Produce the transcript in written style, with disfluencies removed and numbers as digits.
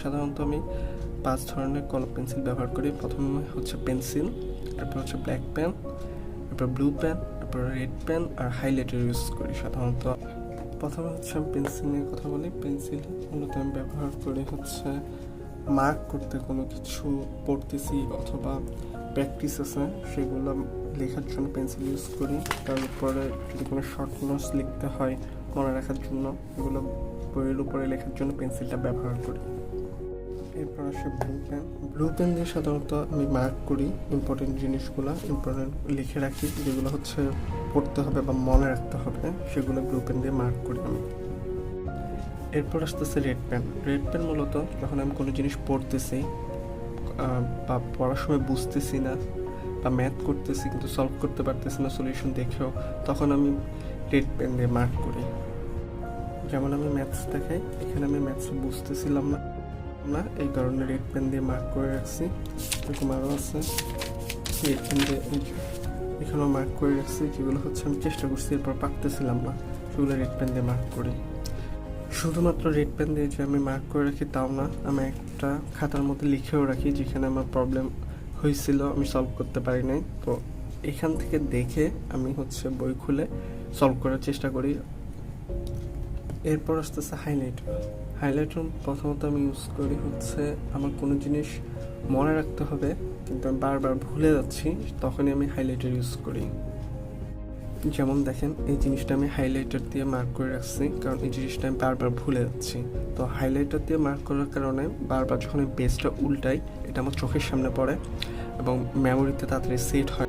সাধারণত আমি 5 ধরনের কলম পেন্সিল ব্যবহার করি। প্রথমে হচ্ছে পেন্সিল, তারপর হচ্ছে ব্ল্যাক পেন, তারপর ব্লু পেন, তারপর রেড পেন আর হাইলাইটার ইউজ করি সাধারণত। প্রথমে হচ্ছে আমি পেন্সিল নিয়ে কথা বলি। পেন্সিল মূলত আমি ব্যবহার করি হচ্ছে মার্ক করতে, কোনো কিছু পড়তেছি অথবা প্র্যাকটিস আছে সেগুলো লেখার জন্য পেন্সিল ইউজ করি। তারপরে যদি কোনো শর্ট নোটস লিখতে হয় মনে রাখার জন্য, এগুলো বইয়ের উপরে লেখার জন্য পেন্সিলটা ব্যবহার করি। এরপর আসে ব্লু পেন। ব্লু পেন দিয়ে সাধারণত আমি মার্ক করি ইম্পর্টেন্ট জিনিসগুলো, ইম্পর্টেন্ট লিখে রাখি, যেগুলো হচ্ছে পড়তে হবে বা মনে রাখতে হবে, সেগুলো ব্লু পেন দিয়ে মার্ক করি আমি। এরপর আসতেছে রেড পেন। রেড পেন মূলত যখন আমি কোনো জিনিস পড়তেছি বা পড়ার সময় বুঝতেছি না বা ম্যাথ করতেছি কিন্তু সলভ করতে পারতেছি না সলিউশন দেখেও, তখন আমি রেড পেন দিয়ে মার্ক করি। যেমন আমি ম্যাথস দেখাই, এখানে আমি ম্যাথস বুঝতেছিলাম না, এই কারণে রেড পেন দিয়ে মার্ক করে রাখছি। এরকম আরও আছে, রেড পেন দিয়ে এখানেও মার্ক করে রাখছি, যেগুলো হচ্ছে আমি চেষ্টা করছি এরপর পারতেছিলাম না, সেগুলো রেড পেন দিয়ে মার্ক করি। শুধুমাত্র রেড পেন দিয়ে যে আমি মার্ক করে রাখি তাও না, আমি একটা খাতার মধ্যে লিখেও রাখি যেখানে আমার প্রবলেম হয়েছিল, আমি সলভ করতে পারি নাই, তো এখান থেকে দেখে আমি হচ্ছে বই খুলে সলভ করার চেষ্টা করি। এরপর আসতেছে হাইলাইটার। হাইলাইটার প্রথমত আমি ইউজ করি হচ্ছে আমার কোনো জিনিস মনে রাখতে হবে কিন্তু আমি বারবার ভুলে যাচ্ছি, তখনই আমি হাইলাইটার ইউজ করি। যেমন দেখেন, এই জিনিসটা আমি হাইলাইটার দিয়ে মার্ক করে রাখছি কারণ এই জিনিসটা আমি বারবার ভুলে যাচ্ছি। তো হাইলাইটার দিয়ে মার্ক করার কারণে বারবার যখন আমি পেজটা উল্টাই এটা আমার চোখের সামনে পড়ে এবং মেমোরিতে তাড়াতাড়ি সেট হয়।